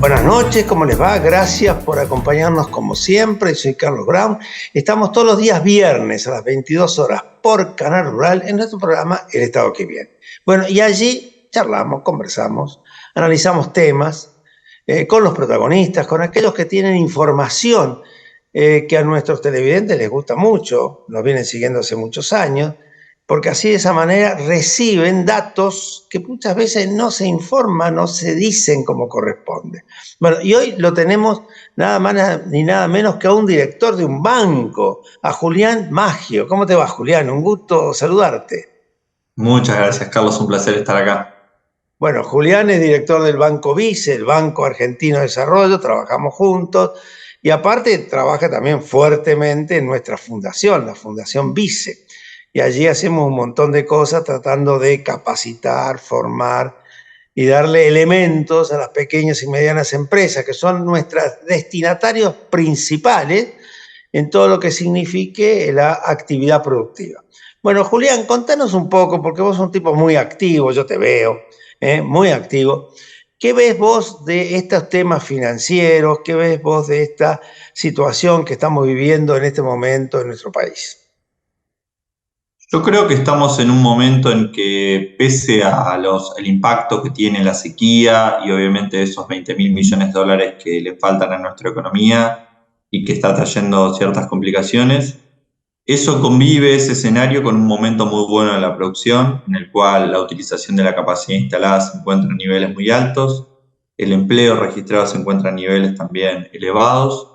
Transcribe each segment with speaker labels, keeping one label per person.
Speaker 1: Buenas noches, ¿cómo les va? Gracias por acompañarnos como siempre. Soy Carlos Brown. Estamos todos los días viernes a las 22 horas por Canal Rural en nuestro programa El Estado que Viene. Bueno, y allí charlamos, conversamos, analizamos temas con los protagonistas, con aquellos que tienen información que a nuestros televidentes les gusta mucho, nos vienen siguiendo hace muchos años, porque así de esa manera reciben datos que muchas veces no se informan, no se dicen como corresponde. Bueno, y hoy lo tenemos nada más ni nada menos que a un director de un banco, a Julián Maggio. ¿Cómo te va, Julián? Un gusto saludarte.
Speaker 2: Muchas gracias, Carlos. Un placer estar acá.
Speaker 1: Bueno, Julián es director del Banco Vice, el Banco Argentino de Desarrollo, trabajamos juntos y aparte trabaja también fuertemente en nuestra fundación, la Fundación Vice. Y allí hacemos un montón de cosas tratando de capacitar, formar y darle elementos a las pequeñas y medianas empresas, que son nuestros destinatarios principales en todo lo que signifique la actividad productiva. Bueno, Julián, contanos un poco, porque vos sos un tipo muy activo, yo te veo, muy activo. ¿Qué ves vos de estos temas financieros? ¿Qué ves vos de esta situación que estamos viviendo en este momento en nuestro país?
Speaker 2: Yo creo que estamos en un momento en que, pese a el impacto que tiene la sequía y obviamente esos 20.000 millones de dólares que le faltan a nuestra economía y que está trayendo ciertas complicaciones, eso convive, ese escenario, con un momento muy bueno en la producción, en el cual la utilización de la capacidad instalada se encuentra en niveles muy altos, el empleo registrado se encuentra en niveles también elevados,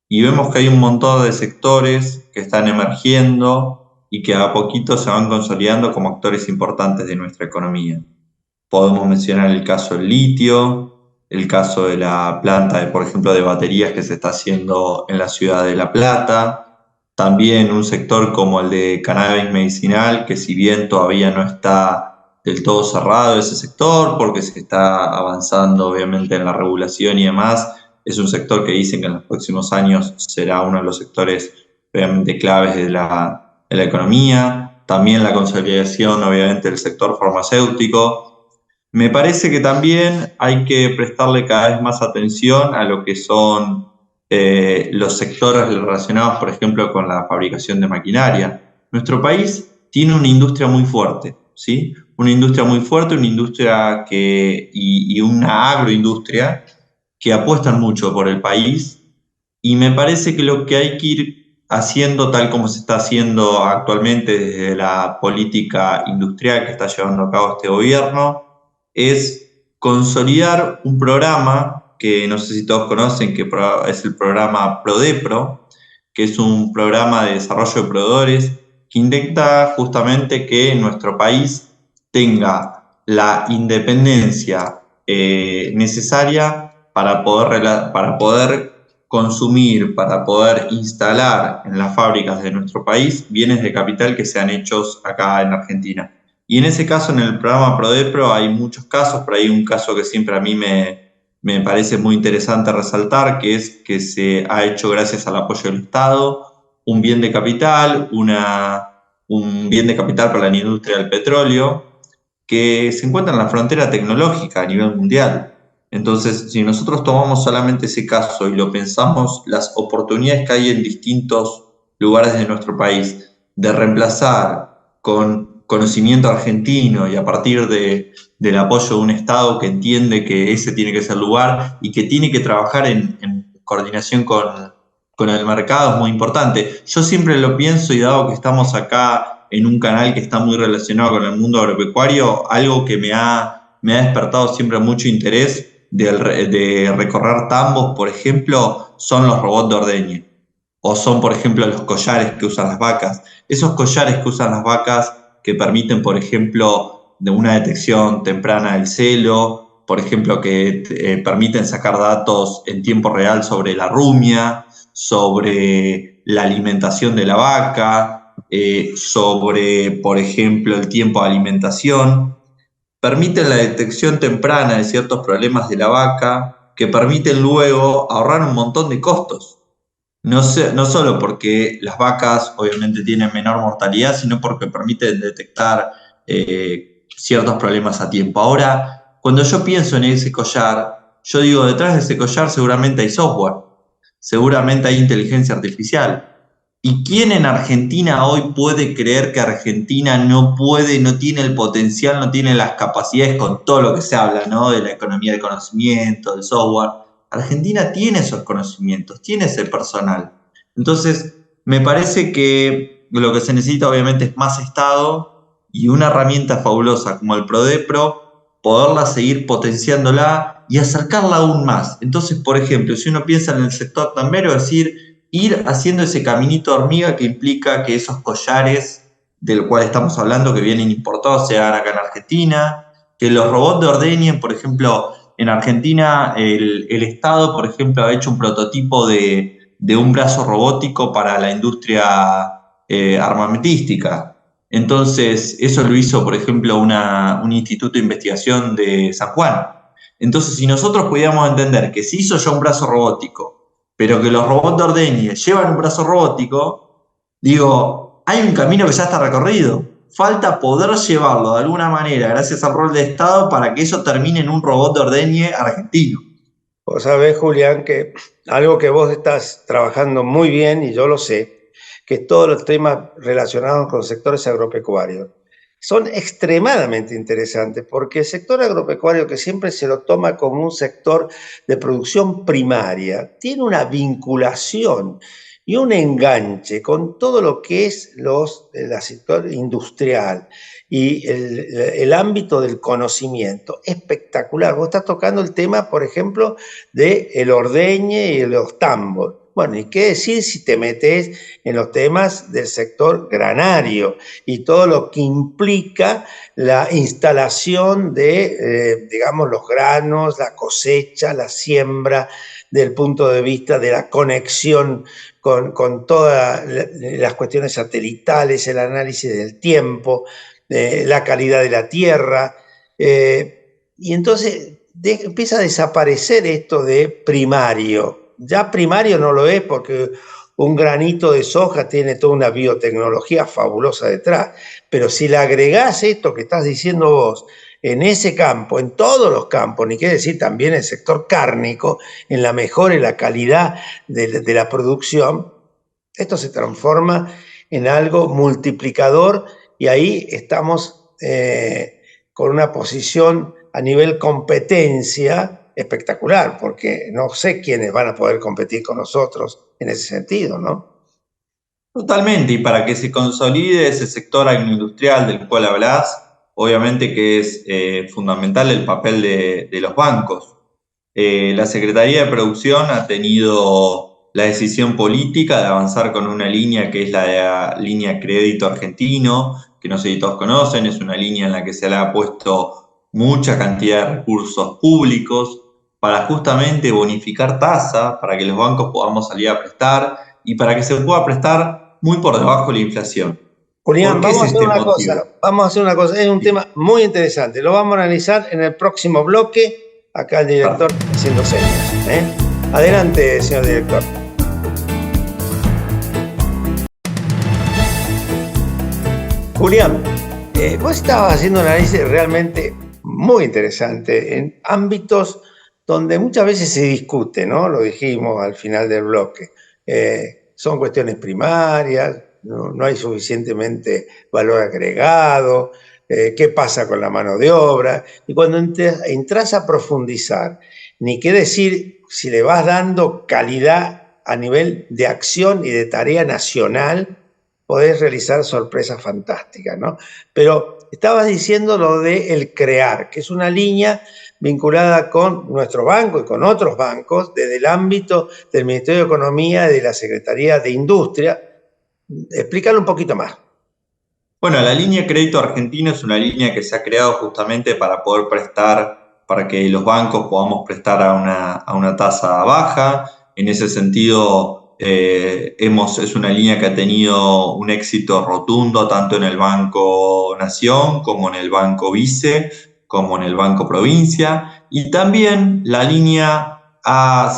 Speaker 2: y vemos que hay un montón de sectores que están emergiendo y que a poquito se van consolidando como actores importantes de nuestra economía. Podemos mencionar el caso del litio, el caso de la planta, por ejemplo, de baterías que se está haciendo en la ciudad de La Plata. También un sector como el de cannabis medicinal, que si bien todavía no está del todo cerrado ese sector, porque se está avanzando obviamente en la regulación y demás, es un sector que dicen que en los próximos años será uno de los sectores realmente claves de la economía. También la consolidación obviamente del sector farmacéutico. Me parece que también hay que prestarle cada vez más atención a lo que son los sectores relacionados, por ejemplo, con la fabricación de maquinaria. Nuestro país tiene una industria muy fuerte, ¿sí? Una industria muy fuerte, una industria y una agroindustria que apuestan mucho por el país, y me parece que lo que hay que ir haciendo, tal como se está haciendo actualmente desde la política industrial que está llevando a cabo este gobierno, es consolidar un programa que no sé si todos conocen, que es el programa PRODEPRO, que es un programa de desarrollo de proveedores que intenta justamente que nuestro país tenga la independencia necesaria para poder consumir, para poder instalar en las fábricas de nuestro país bienes de capital que sean hechos acá en Argentina. Y en ese caso, en el programa PRODEPRO hay muchos casos, pero hay un caso que siempre a mí me parece muy interesante resaltar, que es que se ha hecho gracias al apoyo del Estado un bien de capital, un bien de capital para la industria del petróleo, que se encuentra en la frontera tecnológica a nivel mundial. Entonces, si nosotros tomamos solamente ese caso y lo pensamos, las oportunidades que hay en distintos lugares de nuestro país de reemplazar con conocimiento argentino y a partir del apoyo de un Estado que entiende que ese tiene que ser el lugar y que tiene que trabajar en coordinación con el mercado, es muy importante. Yo siempre lo pienso, y dado que estamos acá en un canal que está muy relacionado con el mundo agropecuario, algo que me ha despertado siempre mucho interés de recorrer tambos, por ejemplo, son los robots de ordeñe, o son, por ejemplo, los collares que usan las vacas. Esos collares que usan las vacas que permiten, por ejemplo, de una detección temprana del celo, por ejemplo, que permiten sacar datos en tiempo real sobre la rumia, sobre la alimentación de la vaca, sobre, por ejemplo, el tiempo de alimentación, permiten la detección temprana de ciertos problemas de la vaca, que permiten luego ahorrar un montón de costos. No solo porque las vacas obviamente tienen menor mortalidad, sino porque permiten detectar ciertos problemas a tiempo. Ahora, cuando yo pienso en ese collar, Yo digo, detrás de ese collar seguramente hay software, seguramente hay inteligencia artificial. ¿Y quién en Argentina hoy puede creer que Argentina no puede, no tiene el potencial, no tiene las capacidades con todo lo que se habla, ¿no? De la economía del conocimiento, del software? Argentina tiene esos conocimientos, tiene ese personal. Entonces, me parece que lo que se necesita obviamente es más Estado y una herramienta fabulosa como el PRODEPRO, poderla seguir potenciándola y acercarla aún más. Entonces, por ejemplo, si uno piensa en el sector tambero, es decir, ir haciendo ese caminito hormiga que implica que esos collares del cual estamos hablando, que vienen importados, se hagan acá en Argentina, que los robots de ordeñen, por ejemplo, en Argentina el Estado, por ejemplo, ha hecho un prototipo de un brazo robótico para la industria armamentística. Entonces, eso lo hizo, por ejemplo, un instituto de investigación de San Juan. Entonces, si nosotros pudiéramos entender que se hizo ya un brazo robótico, pero que los robots de ordeñe llevan un brazo robótico, digo, hay un camino que ya está recorrido. Falta poder llevarlo de alguna manera, gracias al rol de Estado, para que eso termine en un robot de ordeñe argentino.
Speaker 1: Vos sabés, Julián, que algo que vos estás trabajando muy bien, y yo lo sé, que todos los temas relacionados con sectores agropecuarios son extremadamente interesantes, porque el sector agropecuario, que siempre se lo toma como un sector de producción primaria, tiene una vinculación y un enganche con todo lo que es el sector industrial y el ámbito del conocimiento. Espectacular. Vos estás tocando el tema, por ejemplo, del ordeñe y los tambos. Bueno, ¿y qué decir si te metes en los temas del sector granario y todo lo que implica la instalación de, digamos, los granos, la cosecha, la siembra, del punto de vista de la conexión con todas las cuestiones satelitales, el análisis del tiempo, la calidad de la tierra, y entonces empieza a desaparecer esto de primario. Ya primario no lo es porque un granito de soja tiene toda una biotecnología fabulosa detrás, pero si le agregás esto que estás diciendo vos en ese campo, en todos los campos, ni qué decir también el sector cárnico, en la mejora y la calidad de la producción, esto se transforma en algo multiplicador y ahí estamos con una posición a nivel competencia espectacular, porque no sé quiénes van a poder competir con nosotros en ese sentido, ¿no?
Speaker 2: Totalmente, y para que se consolide ese sector agroindustrial del cual hablás, obviamente que es fundamental el papel de los bancos. La Secretaría de Producción ha tenido la decisión política de avanzar con una línea que es la línea Crédito Argentino, que no sé si todos conocen, es una línea en la que se le ha puesto mucha cantidad de recursos públicos para justamente bonificar tasa, para que los bancos podamos salir a prestar y para que se pueda prestar muy por debajo de la inflación.
Speaker 1: Julián,
Speaker 2: ¿Por qué es
Speaker 1: vamos a hacer
Speaker 2: este
Speaker 1: una
Speaker 2: motivo?
Speaker 1: cosa, vamos a hacer una cosa, es un tema muy interesante, lo vamos a analizar en el próximo bloque, acá el director haciendo señas. Adelante, señor director. Julián, vos estabas haciendo un análisis realmente muy interesante en ámbitos donde muchas veces se discute, ¿no? Lo dijimos al final del bloque. Son cuestiones primarias, no hay suficientemente valor agregado, qué pasa con la mano de obra. Y cuando entras a profundizar, ni qué decir si le vas dando calidad a nivel de acción y de tarea nacional, podés realizar sorpresas fantásticas, ¿no? Pero estabas diciendo lo de el CREAR, que es una línea vinculada con nuestro banco y con otros bancos desde el ámbito del Ministerio de Economía y de la Secretaría de Industria. Explícalo un poquito más.
Speaker 2: Bueno, la línea Crédito Argentino es una línea que se ha creado justamente para poder prestar, para que los bancos podamos prestar a una tasa baja. En ese sentido, es una línea que ha tenido un éxito rotundo tanto en el Banco Nación como en el Banco Vice, como en el Banco Provincia. Y también la línea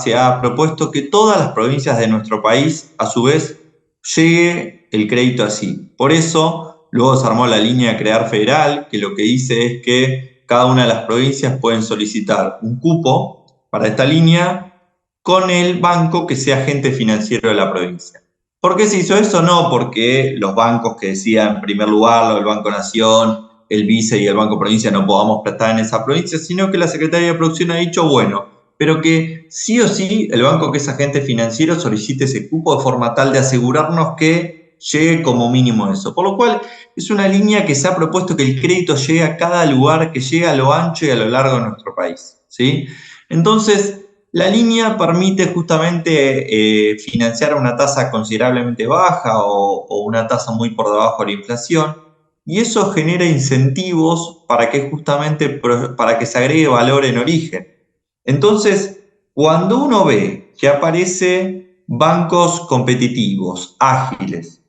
Speaker 2: se ha propuesto que todas las provincias de nuestro país, a su vez, llegue el crédito así. Por eso, luego se armó la línea Crear Federal, que lo que dice es que cada una de las provincias pueden solicitar un cupo para esta línea con el banco que sea agente financiero de la provincia. ¿Por qué se hizo eso? No porque los bancos que decían en primer lugar, el Banco Nación, el Vice y el Banco Provincia no podamos prestar en esa provincia, sino que la Secretaría de Producción ha dicho, bueno, pero que sí o sí el banco que es agente financiero solicite ese cupo de forma tal de asegurarnos que llegue como mínimo eso. Por lo cual es una línea que se ha propuesto que el crédito llegue a cada lugar, que llegue a lo ancho y a lo largo de nuestro país, ¿sí? Entonces, la línea permite justamente financiar a una tasa considerablemente baja o una tasa muy por debajo de la inflación, y eso genera incentivos para que justamente para que se agregue valor en origen. Entonces, cuando uno ve que aparece bancos competitivos, ágiles,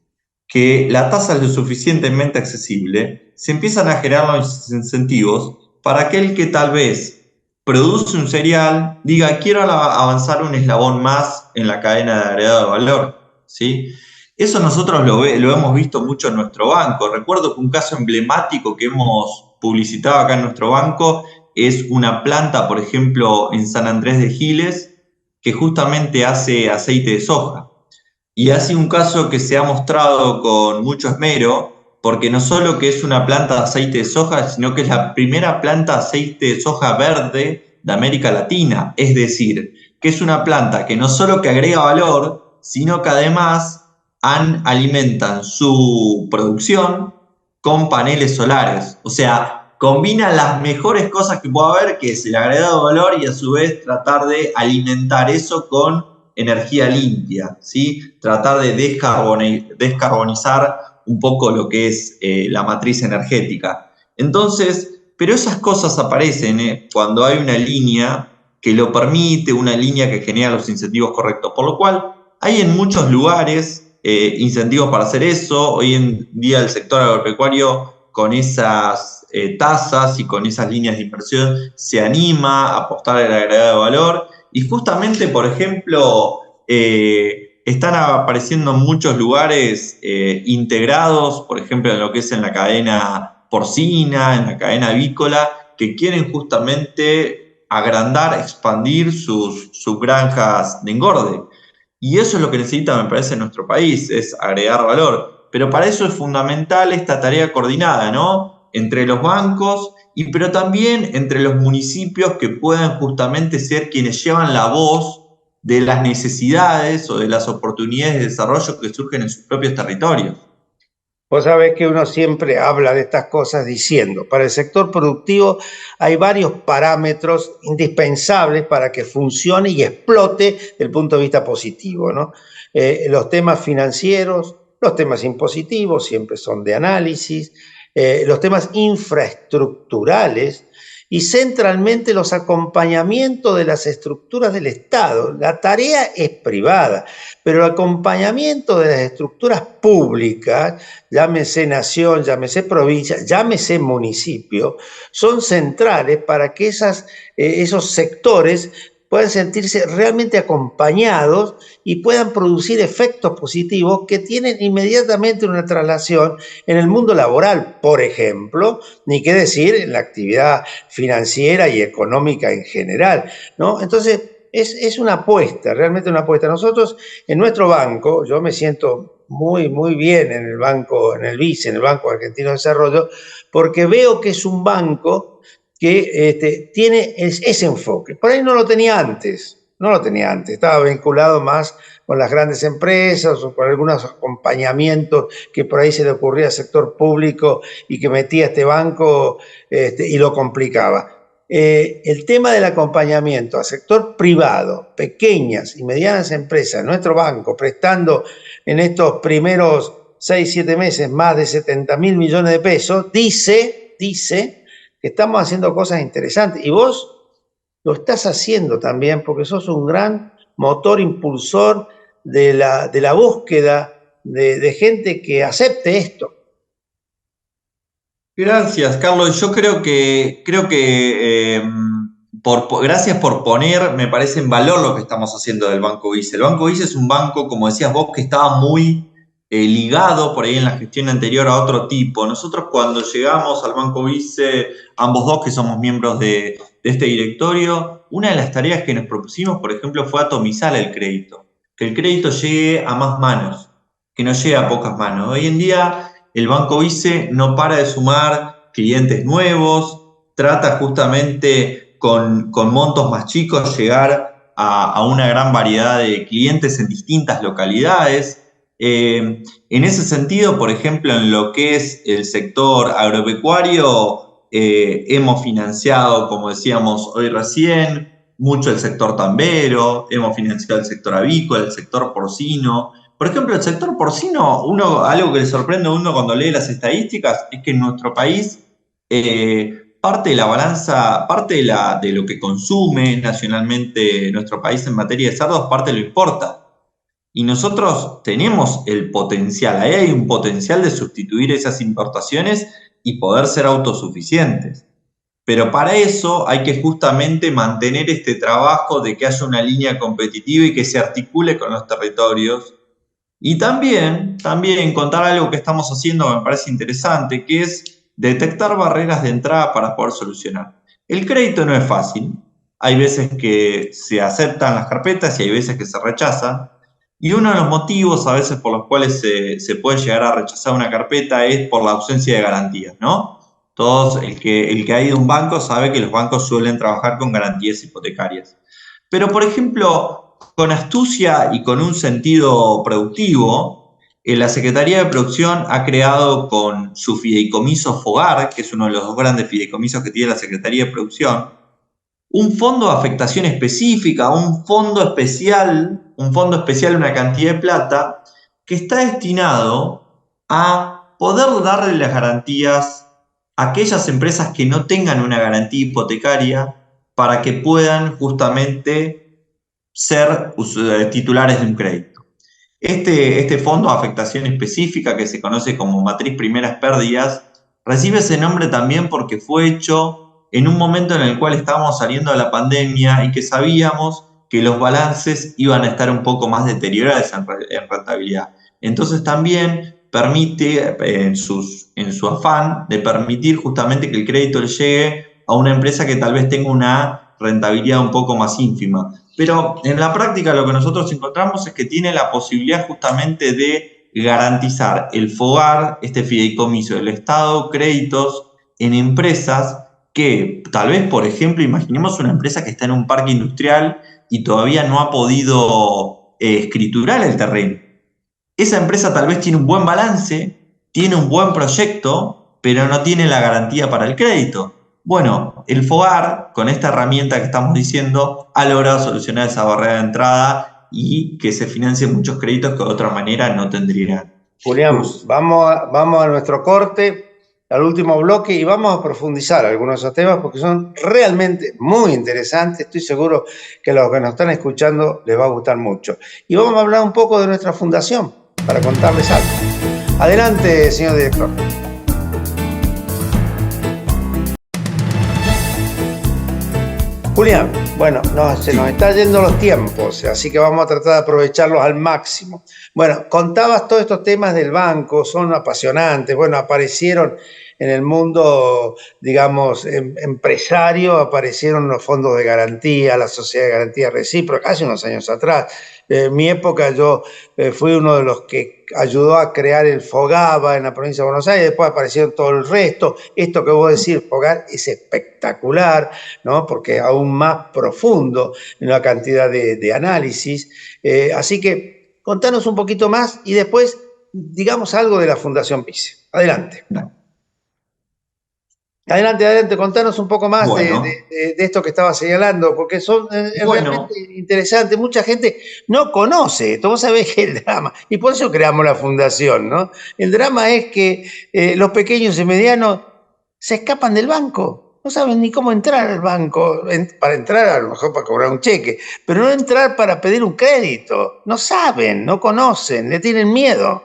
Speaker 2: que la tasa es lo suficientemente accesible, se empiezan a generar los incentivos para aquel que tal vez produce un cereal, diga, quiero avanzar un eslabón más en la cadena de agregado de valor, ¿sí? Eso nosotros lo hemos visto mucho en nuestro banco. Recuerdo que un caso emblemático que hemos publicitado acá en nuestro banco es una planta, por ejemplo, en San Andrés de Giles, que justamente hace aceite de soja. Y ha sido un caso que se ha mostrado con mucho esmero, porque no solo que es una planta de aceite de soja, sino que es la primera planta de aceite de soja verde de América Latina. Es decir, que es una planta que no solo que agrega valor, sino que además alimentan su producción con paneles solares. O sea, combina las mejores cosas que pueda haber, que es el agregado valor y a su vez tratar de alimentar eso con energía limpia, ¿sí? Tratar de descarbonizar un poco lo que es la matriz energética. Entonces, pero esas cosas aparecen cuando hay una línea que lo permite, una línea que genera los incentivos correctos, por lo cual hay en muchos lugares incentivos para hacer eso. Hoy en día el sector agropecuario con esas tasas y con esas líneas de inversión se anima a apostar el agregado de valor. Y justamente, por ejemplo, están apareciendo en muchos lugares integrados, por ejemplo, en lo que es en la cadena porcina, en la cadena avícola, que quieren justamente agrandar, expandir sus granjas de engorde. Y eso es lo que necesita, me parece, nuestro país, es agregar valor. Pero para eso es fundamental esta tarea coordinada, ¿no? Entre los bancos, pero también entre los municipios que puedan justamente ser quienes llevan la voz de las necesidades o de las oportunidades de desarrollo que surgen en sus propios territorios.
Speaker 1: Vos sabés que uno siempre habla de estas cosas diciendo, para el sector productivo hay varios parámetros indispensables para que funcione y explote desde el punto de vista positivo, ¿no? Los temas financieros, los temas impositivos siempre son de análisis, los temas infraestructurales y centralmente los acompañamientos de las estructuras del Estado. La tarea es privada, pero el acompañamiento de las estructuras públicas, llámese nación, llámese provincia, llámese municipio, son centrales para que esos sectores puedan sentirse realmente acompañados y puedan producir efectos positivos que tienen inmediatamente una traslación en el mundo laboral, por ejemplo, ni qué decir en la actividad financiera y económica en general, ¿no? Entonces, es una apuesta, realmente una apuesta. Nosotros en nuestro banco, yo me siento muy, muy bien en el banco, en el BICE, en el Banco Argentino de Desarrollo, porque veo que es un banco que tiene ese enfoque. Por ahí no lo tenía antes, estaba vinculado más con las grandes empresas o con algunos acompañamientos que por ahí se le ocurría al sector público y que metía este banco y lo complicaba. El tema del acompañamiento al sector privado, pequeñas y medianas empresas, nuestro banco prestando en estos primeros 6, 7 meses más de 70.000 millones de pesos, dice que estamos haciendo cosas interesantes. Y vos lo estás haciendo también porque sos un gran motor impulsor de la búsqueda de gente que acepte esto.
Speaker 2: Gracias, Carlos. Yo creo que gracias por poner, me parece en valor lo que estamos haciendo del Banco Vice. El Banco Vice es un banco, como decías vos, que estaba muy ligado por ahí en la gestión anterior a otro tipo. Nosotros cuando llegamos al Banco Vice, ambos dos que somos miembros de este directorio, una de las tareas que nos propusimos, por ejemplo, fue atomizar el crédito. Que el crédito llegue a más manos, que no llegue a pocas manos. Hoy en día el Banco Vice no para de sumar clientes nuevos, trata justamente con montos más chicos llegar a una gran variedad de clientes en distintas localidades. En ese sentido, por ejemplo, en lo que es el sector agropecuario, hemos financiado, como decíamos hoy recién, mucho el sector tambero, hemos financiado el sector avícola, el sector porcino. Por ejemplo, el sector porcino, algo que le sorprende a uno cuando lee las estadísticas es que en nuestro país parte de la balanza, parte de lo que consume nacionalmente nuestro país en materia de cerdos, parte lo importa. Y nosotros tenemos el potencial, ahí hay un potencial de sustituir esas importaciones y poder ser autosuficientes. Pero para eso hay que justamente mantener este trabajo de que haya una línea competitiva y que se articule con los territorios. Y también contar algo que estamos haciendo que me parece interesante, que es detectar barreras de entrada para poder solucionar. El crédito no es fácil. Hay veces que se aceptan las carpetas y hay veces que se rechazan. Y uno de los motivos a veces por los cuales se puede llegar a rechazar una carpeta es por la ausencia de garantías, ¿no? El que ha ido a un banco sabe que los bancos suelen trabajar con garantías hipotecarias. Pero, por ejemplo, con astucia y con un sentido productivo, la Secretaría de Producción ha creado con su fideicomiso FOGAR, que es uno de los dos grandes fideicomisos que tiene la Secretaría de Producción, un fondo de afectación específica, un fondo especial, una cantidad de plata, que está destinado a poder darle las garantías a aquellas empresas que no tengan una garantía hipotecaria para que puedan justamente ser titulares de un crédito. Este fondo de afectación específica, que se conoce como matriz primeras pérdidas, recibe ese nombre también porque fue hecho en un momento en el cual estábamos saliendo de la pandemia y que sabíamos que los balances iban a estar un poco más deteriorados en rentabilidad. Entonces también permite, en su afán de permitir justamente que el crédito le llegue a una empresa que tal vez tenga una rentabilidad un poco más ínfima. Pero en la práctica lo que nosotros encontramos es que tiene la posibilidad justamente de garantizar el FOGAR, este fideicomiso del Estado, créditos en empresas que tal vez, por ejemplo, imaginemos una empresa que está en un parque industrial y todavía no ha podido escriturar el terreno. Esa empresa tal vez tiene un buen balance, tiene un buen proyecto, pero no tiene la garantía para el crédito. Bueno, el FOGAR, con esta herramienta que estamos diciendo, ha logrado solucionar esa barrera de entrada y que se financien muchos créditos que de otra manera no tendrían.
Speaker 1: Julián, vamos a nuestro corte, al último bloque, y vamos a profundizar algunos de esos temas porque son realmente muy interesantes. Estoy seguro que a los que nos están escuchando les va a gustar mucho. Y vamos a hablar un poco de nuestra fundación para contarles algo. Adelante, señor director. Julián, bueno, se nos está yendo los tiempos, así que vamos a tratar de aprovecharlos al máximo. Bueno, contabas todos estos temas del banco, son apasionantes. Bueno, aparecieron en el mundo, digamos, empresario, aparecieron los fondos de garantía, la sociedad de garantía recíproca, hace unos años atrás. En mi época yo fui uno de los que ayudó a crear el FOGABA en la provincia de Buenos Aires, después aparecieron todo el resto. Esto que vos decís, FOGAR, es espectacular, ¿no? Porque es aún más profundo en la cantidad de análisis. Así que contanos un poquito más y después digamos algo de la Fundación Vice. Adelante. Adelante, contanos un poco más de esto que estaba señalando, porque son realmente interesantes. Mucha gente no conoce esto, vos sabés que el drama, y por eso creamos la fundación, ¿no? El drama es que los pequeños y medianos se escapan del banco, no saben ni cómo entrar al banco, para entrar a lo mejor para cobrar un cheque, pero no entrar para pedir un crédito, no saben, no conocen, le tienen miedo.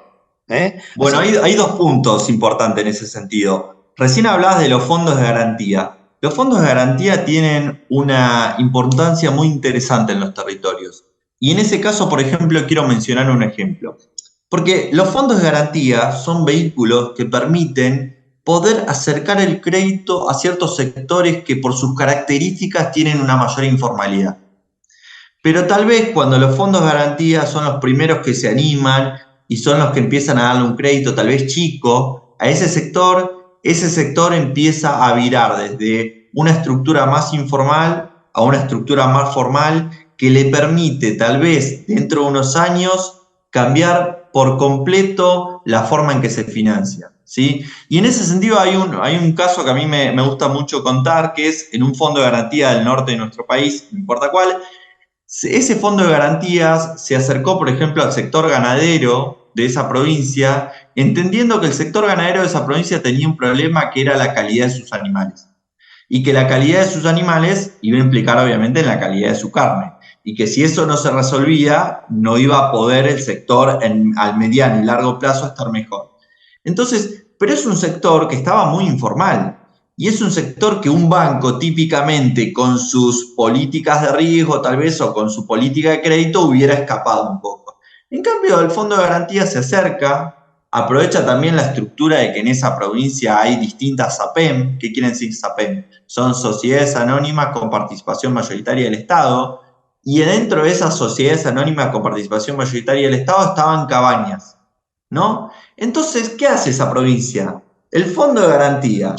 Speaker 2: Bueno, hay dos puntos importantes en ese sentido. Recién hablabas de los fondos de garantía. Los fondos de garantía tienen una importancia muy interesante en los territorios. Y en ese caso, por ejemplo, quiero mencionar un ejemplo. Porque los fondos de garantía son vehículos que permiten poder acercar el crédito a ciertos sectores que por sus características tienen una mayor informalidad. Pero tal vez cuando los fondos de garantía son los primeros que se animan y son los que empiezan a darle un crédito tal vez chico a ese sector empieza a virar desde una estructura más informal a una estructura más formal que le permite tal vez dentro de unos años cambiar por completo la forma en que se financia, ¿sí? Y en ese sentido hay un caso que a mí me gusta mucho contar, que es en un fondo de garantía del norte de nuestro país, no importa cuál. Ese fondo de garantías se acercó, por ejemplo, al sector ganadero de esa provincia, entendiendo que el sector ganadero de esa provincia tenía un problema que era la calidad de sus animales. Y que la calidad de sus animales iba a implicar obviamente en la calidad de su carne. Y que si eso no se resolvía, no iba a poder el sector al mediano y largo plazo estar mejor. Entonces, pero es un sector que estaba muy informal. Y es un sector que un banco típicamente con sus políticas de riesgo tal vez o con su política de crédito hubiera escapado un poco. En cambio, el fondo de garantía se acerca, aprovecha también la estructura de que en esa provincia hay distintas SAPEM. ¿Qué quieren decir SAPEM? Son sociedades anónimas con participación mayoritaria del Estado. Y dentro de esas sociedades anónimas con participación mayoritaria del Estado estaban cabañas, ¿no? Entonces, ¿qué hace esa provincia? El fondo de garantía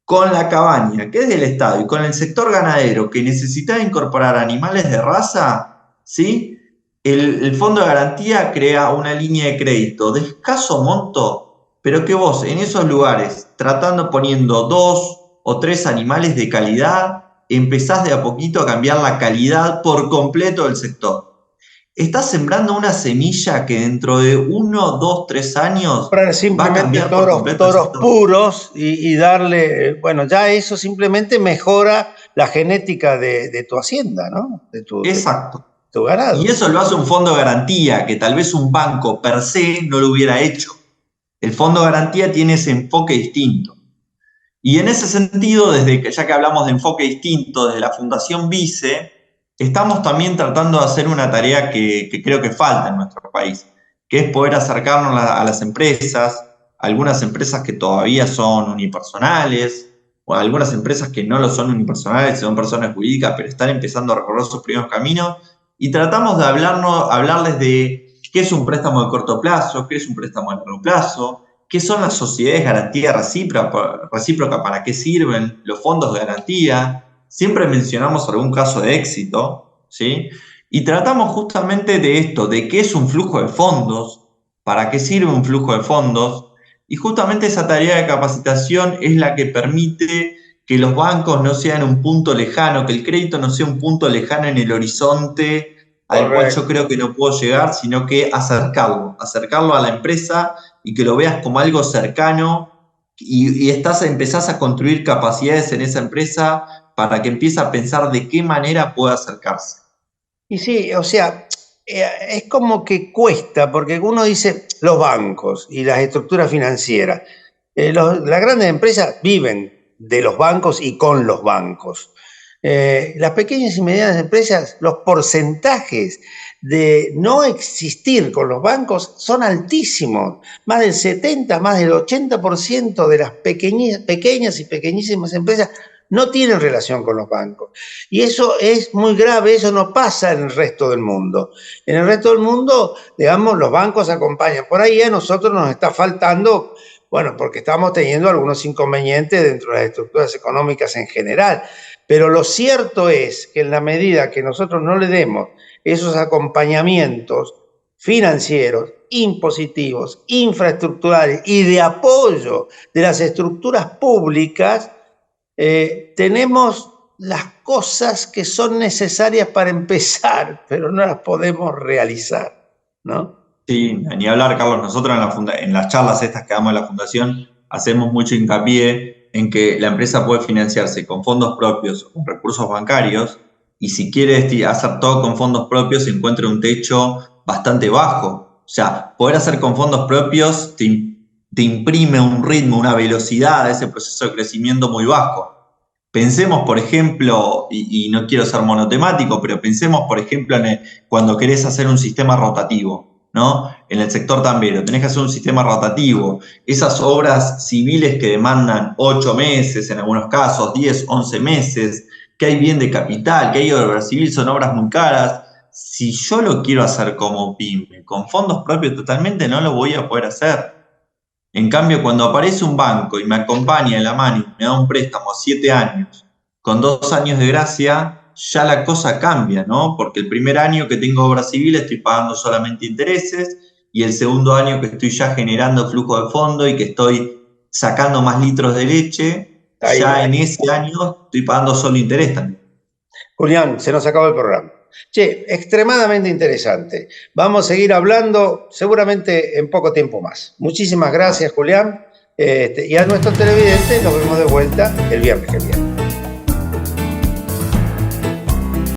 Speaker 2: con la cabaña, que es del Estado, y con el sector ganadero, que necesitaba incorporar animales de raza, ¿sí? El fondo de garantía crea una línea de crédito de escaso monto, pero que vos en esos lugares, poniendo 2 o 3 animales de calidad, empezás de a poquito a cambiar la calidad por completo del sector. Estás sembrando una semilla que dentro de 1, 2, 3 años va a
Speaker 1: Simplemente
Speaker 2: cambiar por completo el
Speaker 1: toros
Speaker 2: sector.
Speaker 1: puros y darle, bueno, ya eso simplemente mejora la genética de tu hacienda, ¿no? De
Speaker 2: Exacto.
Speaker 1: tu ganado.
Speaker 2: Y eso lo hace un fondo de garantía, que tal vez un banco per se no lo hubiera hecho. El fondo de garantía tiene ese enfoque distinto. Y en ese sentido, desde que ya que hablamos de enfoque distinto, desde la Fundación Vice, estamos también tratando de hacer una tarea que creo que falta en nuestro país, que es poder acercarnos a las empresas, algunas empresas que todavía son unipersonales, o algunas empresas que no lo son unipersonales, son personas jurídicas, pero están empezando a recorrer sus primeros caminos, y tratamos de hablarles de qué es un préstamo de corto plazo, qué es un préstamo de largo plazo, qué son las sociedades de garantía recíproca, para qué sirven, los fondos de garantía. Siempre mencionamos algún caso de éxito, ¿sí? Y tratamos justamente de esto, de qué es un flujo de fondos, para qué sirve un flujo de fondos, y justamente esa tarea de capacitación es la que permite que los bancos no sean un punto lejano, que el crédito no sea un punto lejano en el horizonte al cual yo creo que no puedo llegar, sino que acercarlo a la empresa y que lo veas como algo cercano y empezás a construir capacidades en esa empresa para que empiece a pensar de qué manera puede acercarse.
Speaker 1: Y sí, o sea, es como que cuesta, porque uno dice los bancos y las estructuras financieras. Las grandes empresas viven de los bancos y con los bancos. Las pequeñas y medianas empresas, los porcentajes de no existir con los bancos son altísimos. Más del 70, más del 80% de las pequeñas y pequeñísimas empresas no tienen relación con los bancos. Y eso es muy grave, eso no pasa en el resto del mundo. En el resto del mundo, digamos, los bancos acompañan. Por ahí a nosotros nos está faltando, bueno, porque estamos teniendo algunos inconvenientes dentro de las estructuras económicas en general. Pero lo cierto es que en la medida que nosotros no le demos esos acompañamientos financieros, impositivos, infraestructurales y de apoyo de las estructuras públicas, tenemos las cosas que son necesarias para empezar, pero no las podemos realizar, ¿no?
Speaker 2: Sí, ni hablar, Carlos. Nosotros en las charlas estas que damos en la Fundación hacemos mucho hincapié en que la empresa puede financiarse con fondos propios o con recursos bancarios, y si quiere hacer todo con fondos propios se encuentra un techo bastante bajo. O sea, poder hacer con fondos propios te imprime un ritmo, una velocidad a ese proceso de crecimiento muy bajo. Pensemos, por ejemplo, y no quiero ser monotemático, pero pensemos, por ejemplo, cuando querés hacer un sistema rotativo, ¿no? En el sector tambero, tenés que hacer un sistema rotativo. Esas obras civiles que demandan 8 meses, en algunos casos 10, 11 meses, que hay bien de capital, que hay obra civil, son obras muy caras. Si yo lo quiero hacer como pyme, con fondos propios totalmente, no lo voy a poder hacer. En cambio, cuando aparece un banco y me acompaña en la mano y me da un préstamo a 7 años, con 2 años de gracia, ya la cosa cambia, ¿no? Porque el primer año que tengo obra civil estoy pagando solamente intereses y el segundo año que estoy ya generando flujo de fondo y que estoy sacando más litros de leche, ya en ese año estoy pagando solo interés también.
Speaker 1: Julián, se nos acabó el programa. Che, extremadamente interesante. Vamos a seguir hablando seguramente en poco tiempo más. Muchísimas gracias, Julián. Y a nuestros televidentes nos vemos de vuelta el viernes que viene.